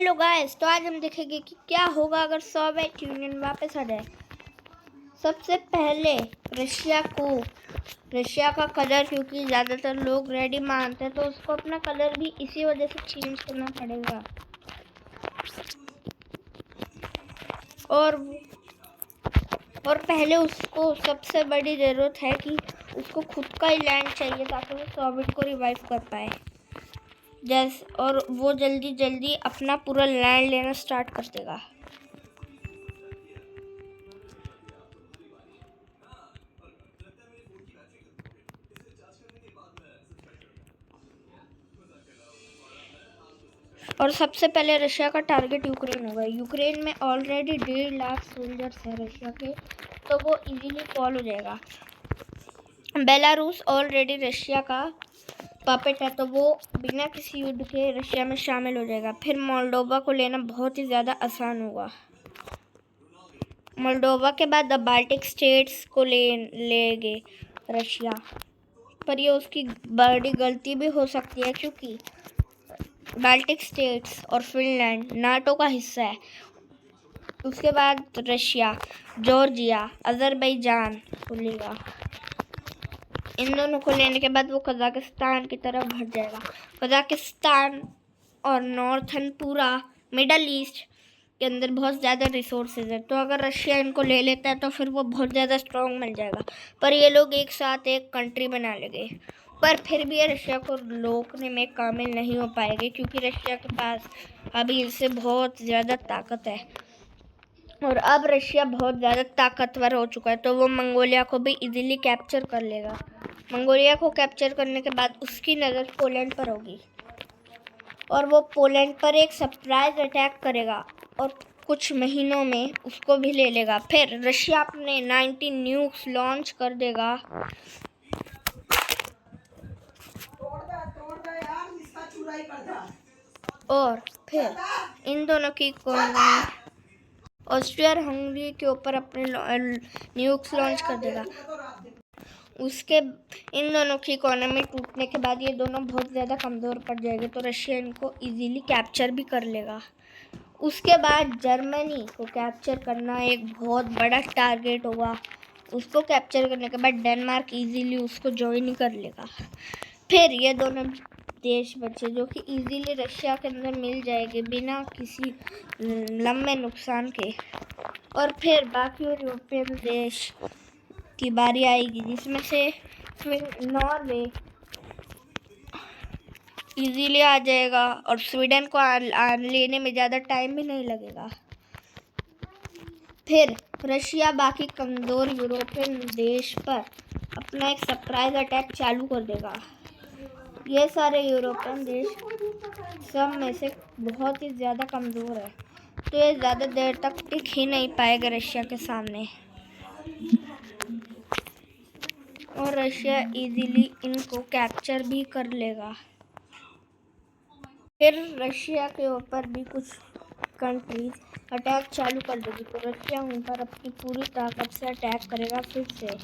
Hello guys, तो आज हम देखेंगे कि क्या होगा अगर सोवियत यूनियन वापस आ जाए। सबसे पहले रशिया का कलर, क्योंकि ज़्यादातर लोग रेडी मानते हैं तो उसको अपना कलर भी इसी वजह से चेंज करना पड़ेगा। और पहले उसको सबसे बड़ी ज़रूरत है कि उसको खुद का ही लैंड चाहिए ताकि वो सोवियत को रिवाइव कर पाए। और वो जल्दी अपना पूरा लैंड लेना स्टार्ट कर देगा। और सबसे पहले रशिया का टारगेट यूक्रेन होगा। यूक्रेन में ऑलरेडी 1.5 लाख सोल्जर्स हैं रशिया के, तो वो इजीली फॉल हो जाएगा। बेलारूस ऑलरेडी रशिया का पपेट है, तो वो बिना किसी युद्ध के रशिया में शामिल हो जाएगा। फिर मोल्डोवा को लेना बहुत ही ज़्यादा आसान होगा। मोल्डोवा के बाद द बाल्टिक स्टेट्स को लेंगे रशिया, पर ये उसकी बड़ी गलती भी हो सकती है क्योंकि बाल्टिक स्टेट्स और फिनलैंड नाटो का हिस्सा है। उसके बाद रशिया जॉर्जिया अजरबैजान को लेगा। इन दोनों को लेने के बाद वो कजाकिस्तान की तरफ बढ़ जाएगा। कजाकिस्तान और नॉर्थन पूरा मिडल ईस्ट के अंदर बहुत ज़्यादा रिसोर्सेज है, तो अगर रशिया इनको ले लेता है तो फिर वो बहुत ज़्यादा स्ट्रॉन्ग मिल जाएगा। पर ये लोग एक साथ एक कंट्री बना लेंगे, पर फिर भी ये रशिया को रोकने में कामिल नहीं हो पाएंगे क्योंकि रशिया के पास अभी इनसे बहुत ज़्यादा ताकत है। और अब रशिया बहुत ज़्यादा ताकतवर हो चुका है, तो वो मंगोलिया को भी इजीली कैप्चर कर लेगा। मंगोलिया को कैप्चर करने के बाद उसकी नज़र पोलैंड पर होगी और वो पोलैंड पर एक सरप्राइज अटैक करेगा और कुछ महीनों में उसको भी ले लेगा। फिर रशिया अपने 19 न्यूक्स लॉन्च कर देगा और फिर इन दोनों की इकोनॉमी ऑस्ट्रिया और हंगरी के ऊपर अपने न्यूक्स लॉन्च कर देगा। उसके इन दोनों की इकोनॉमी टूटने के बाद ये दोनों बहुत ज़्यादा कमज़ोर पड़ जाएंगे, तो रशिया इनको इजीली कैप्चर भी कर लेगा। उसके बाद जर्मनी को कैप्चर करना एक बहुत बड़ा टारगेट होगा। उसको कैप्चर करने के बाद डेनमार्क इजीली उसको ज्वाइन कर लेगा। फिर ये दोनों देश बचे जो कि इजीली रशिया के अंदर मिल जाएंगे बिना किसी लंबे नुकसान के। और फिर बाकी यूरोपियन देश की बारी आएगी, जिसमें से फिर नॉर्वे इजीली आ जाएगा और स्वीडन को लेने में ज़्यादा टाइम भी नहीं लगेगा। फिर रशिया बाकी कमज़ोर यूरोपियन देश पर अपना एक सरप्राइज अटैक चालू कर देगा। ये सारे यूरोपियन देश सब में से बहुत ही ज़्यादा कमज़ोर है, तो ये ज़्यादा देर तक टिक ही नहीं पाएगा रशिया के सामने और रशिया इजीली इनको कैप्चर भी कर लेगा। फिर रशिया के ऊपर भी कुछ कंट्रीज अटैक चालू कर देगी, तो रशिया उन पर अपनी पूरी ताकत से अटैक करेगा फिर से,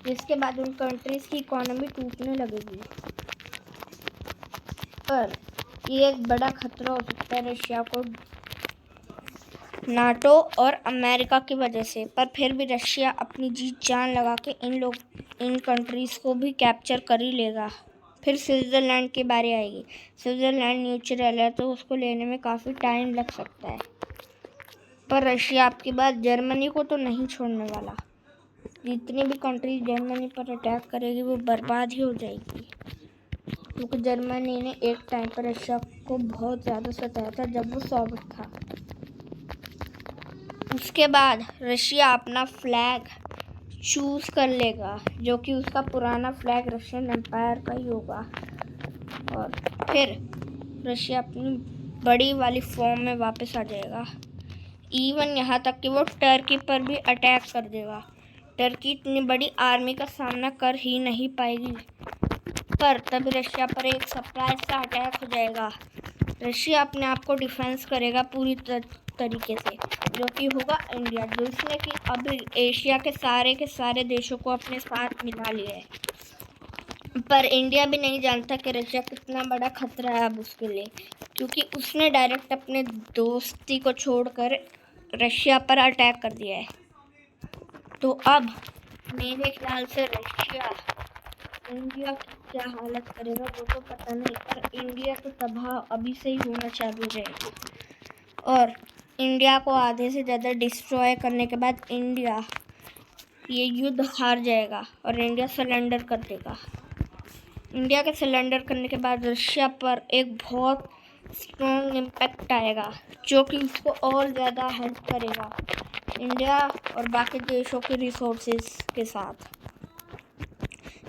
जिसके बाद उन कंट्रीज़ की इकोनॉमी टूटने लगेगी। पर ये एक बड़ा खतरा हो सकता है रशिया को नाटो और अमेरिका की वजह से, पर फिर भी रशिया अपनी जी जान लगा के इन कंट्रीज़ को भी कैप्चर कर ही लेगा। फिर स्विट्ज़रलैंड की बारी आएगी। स्विट्ज़रलैंड न्यूट्रल है, तो उसको लेने में काफ़ी टाइम लग सकता है, पर रशिया आपकी बात जर्मनी को तो नहीं छोड़ने वाला। जितनी भी कंट्री जर्मनी पर अटैक करेगी वो बर्बाद ही हो जाएगी, क्योंकि जर्मनी ने एक टाइम पर रशिया को बहुत ज़्यादा सताया था जब वो सोवियत था। उसके बाद रशिया अपना फ्लैग चूज़ कर लेगा, जो कि उसका पुराना फ्लैग रशियन एम्पायर का ही होगा। और फिर रशिया अपनी बड़ी वाली फॉर्म में वापस आ जाएगा। इवन यहाँ तक कि वो टर्की पर भी अटैक कर देगा। टर्की इतनी बड़ी आर्मी का सामना कर ही नहीं पाएगी, पर तभी रशिया पर एक सरप्राइज सा अटैक हो जाएगा। रशिया अपने आप को डिफेंस करेगा पूरी तरीके से, जो कि होगा इंडिया, जिसने कि अभी एशिया के सारे देशों को अपने साथ मिला लिया है। पर इंडिया भी नहीं जानता कि रशिया कितना बड़ा खतरा है अब उसके लिए, क्योंकि उसने डायरेक्ट अपने दोस्ती को छोड़कर रशिया पर अटैक कर दिया है। तो अब मेरे ख्याल से रशिया इंडिया की क्या हालत करेगा वो तो पता नहीं, पर इंडिया तो तबाह अभी से ही होना चालू रहेगा। और इंडिया को आधे से ज़्यादा डिस्ट्रॉय करने के बाद इंडिया ये युद्ध हार जाएगा और इंडिया सरेंडर कर देगा। इंडिया के सरेंडर करने के बाद रशिया पर एक बहुत स्ट्रॉन्ग इम्पैक्ट आएगा, जो कि उसको और ज़्यादा हेल्प करेगा इंडिया और बाकी देशों के रिसोर्सेज के साथ।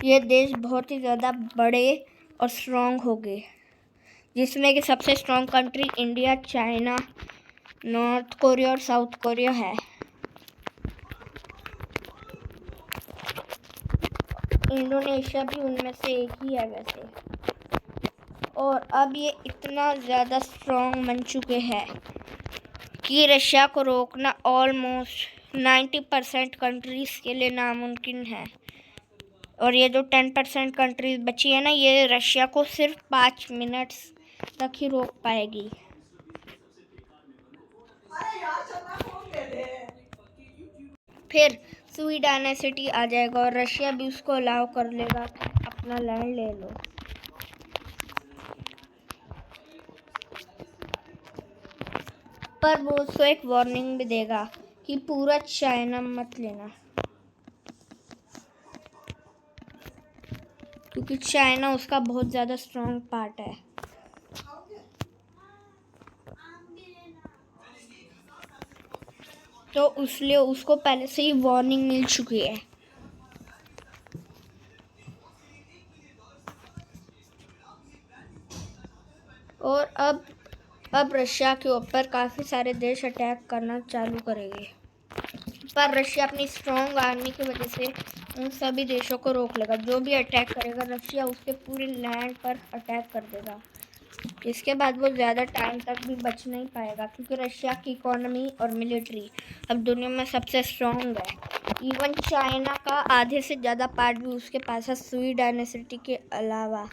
ये देश बहुत ही ज़्यादा बड़े और स्ट्रॉन्ग हो गए, जिसमें कि सबसे strong country India, China, north Korea और साउथ कोरिया है। इंडोनेशिया भी उनमें से एक ही है वैसे। और अब ये इतना ज़्यादा स्ट्रॉन्ग बन चुके हैं कि रशिया को रोकना ऑलमोस्ट 90% कंट्रीज़ के लिए नामुमकिन है। और ये जो 10% कंट्रीज बची है ना, ये रशिया को सिर्फ 5 मिनट्स तक ही रोक पाएगी। फिर सुई डायनेसिटी आ जाएगा और रशिया भी उसको अलाउ कर लेगा कि अपना लैंड ले लो। पर वो उसको एक वार्निंग भी देगा कि पूरा चाइना मत लेना, क्योंकि चाइना उसका बहुत ज़्यादा स्ट्रॉन्ग पार्ट है। तो इसलिए उसको पहले से ही वार्निंग मिल चुकी है। और अब रशिया के ऊपर काफ़ी सारे देश अटैक करना चालू करेंगे, पर रशिया अपनी स्ट्रॉन्ग आर्मी की वजह से उन सभी देशों को रोक लेगा। जो भी अटैक करेगा रशिया उसके पूरे लैंड पर अटैक कर देगा। इसके बाद वो ज़्यादा टाइम तक भी बच नहीं पाएगा, क्योंकि रशिया की इकोनॉमी और मिलिट्री अब दुनिया में सबसे स्ट्रॉन्ग है। इवन चाइना का आधे से ज़्यादा पार्ट भी उसके पास है, सुई डायनेसिटी के अलावा।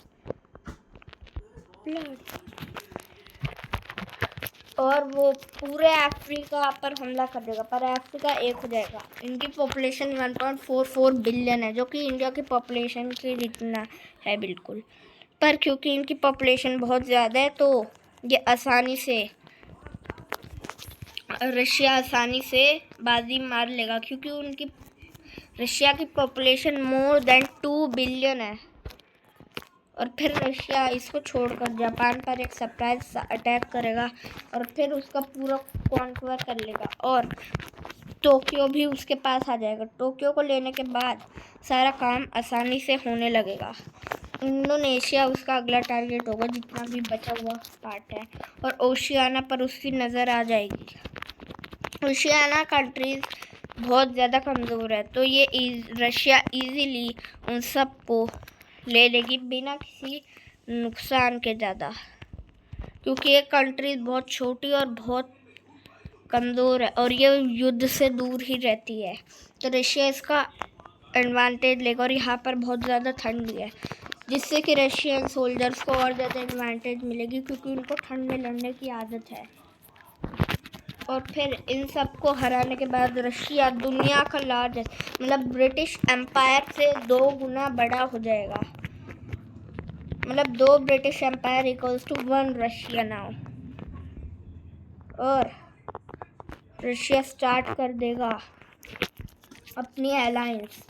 और वो पूरे अफ्रीका पर हमला कर देगा, पर अफ्रीका एक हो जाएगा। इनकी पॉपुलेशन 1.44 बिलियन है, जो कि इंडिया की पॉपुलेशन के जितना है बिल्कुल। पर क्योंकि इनकी पॉपुलेशन बहुत ज़्यादा है तो ये रशिया आसानी से बाजी मार लेगा, क्योंकि उनकी रशिया की पॉपुलेशन मोर देन 2 बिलियन है। और फिर रशिया इसको छोड़कर जापान पर एक सरप्राइज अटैक करेगा और फिर उसका पूरा कॉन्क्वर कर लेगा और टोक्यो भी उसके पास आ जाएगा। टोक्यो को लेने के बाद सारा काम आसानी से होने लगेगा। इंडोनेशिया उसका अगला टारगेट होगा, जितना भी बचा हुआ पार्ट है, और ओशियाना पर उसकी नज़र आ जाएगी। ओशियाना कंट्रीज बहुत ज़्यादा कमज़ोर है, तो ये रशिया इजीली उन सब को ले लेगी बिना किसी नुकसान के ज़्यादा, क्योंकि ये कंट्री बहुत छोटी और बहुत कमज़ोर है और ये युद्ध से दूर ही रहती है। तो रशिया इसका एडवांटेज लेगा और यहाँ पर बहुत ज़्यादा ठंड भी है, जिससे कि रशियन सोल्जर्स को और ज़्यादा एडवांटेज मिलेगी, क्योंकि उनको ठंड में लड़ने की आदत है। और फिर इन सब को हराने के बाद रशिया दुनिया का लार्जेस्ट मतलब ब्रिटिश एम्पायर से 2 गुना बड़ा हो जाएगा। मतलब 2 British Empire equals to 1 Russia now. और रशिया स्टार्ट कर देगा अपनी अलायंस,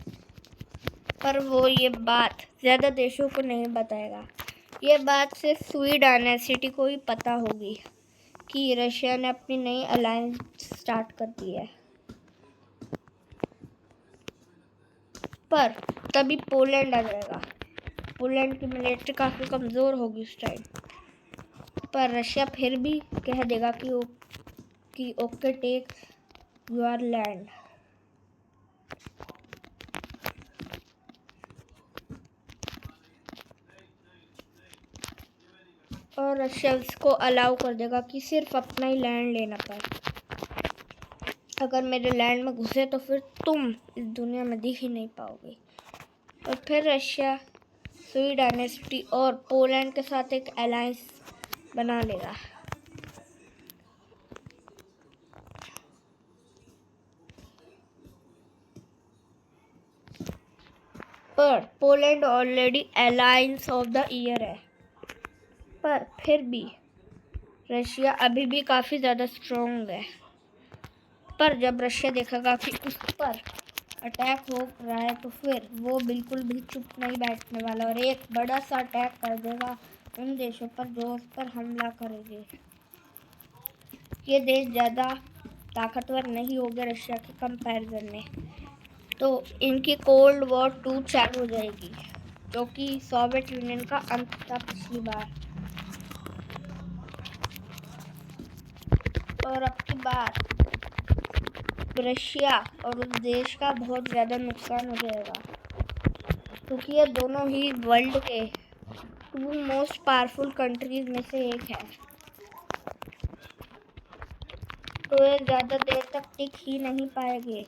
पर वो ये बात ज़्यादा देशों को नहीं बताएगा। ये बात सिर्फ सुई डायनेसिटी को ही पता होगी कि रशिया ने अपनी नई अलायंस स्टार्ट कर दी है। पर तभी पोलैंड आ जाएगा। पोलैंड की मिलिट्री काफ़ी कमज़ोर होगी उस टाइम, पर रशिया फिर भी कह देगा कि ओके टेक योर लैंड। और रशिया उसको अलाउ कर देगा कि सिर्फ अपना ही लैंड लेना पाए। अगर मेरे लैंड में घुसे तो फिर तुम इस दुनिया में दिख ही नहीं पाओगे। और फिर रशिया सुई डायनेस्टी और पोलैंड के साथ एक अलायंस बना लेगा। पर Poland already alliance of the year है, पर फिर भी रशिया अभी भी काफ़ी ज़्यादा स्ट्रॉन्ग है। पर जब रशिया देखेगा कि उस पर अटैक हो रहा है तो फिर वो बिल्कुल भी चुप नहीं बैठने वाला और एक बड़ा सा अटैक कर देगा उन देशों पर जो उस पर हमला करेंगे। ये देश ज़्यादा ताकतवर नहीं होंगे रशिया के कंपैरिजन में, तो इनकी कोल्ड वॉर 2 चालू हो जाएगी, क्योंकि सोवियत यूनियन का अंत था पिछली बार। और अब की बार रशिया और उस देश का बहुत ज़्यादा नुकसान हो जाएगा, क्योंकि ये दोनों ही वर्ल्ड के 2 मोस्ट पावरफुल कंट्रीज में से एक है, तो ये ज़्यादा देर तक टिक ही नहीं पाएंगे।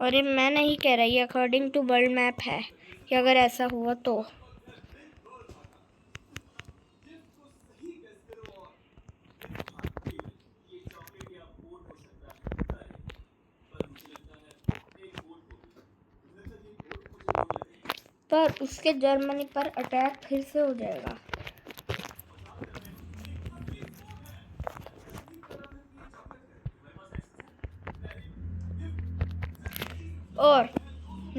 और ये मैं नहीं कह रही, अकॉर्डिंग टू वर्ल्ड मैप है कि अगर ऐसा हुआ तो पर उसके जर्मनी पर अटैक फिर से हो जाएगा। और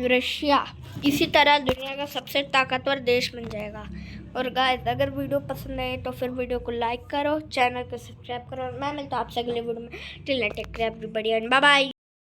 रशिया इसी तरह दुनिया का सबसे ताकतवर देश बन जाएगा। और गाइस, अगर वीडियो पसंद आए तो फिर वीडियो को लाइक करो, चैनल को सब्सक्राइब करो। और मैं मिलता हूँ आपसे अगले वीडियो में। Till then take care everybody and bye bye.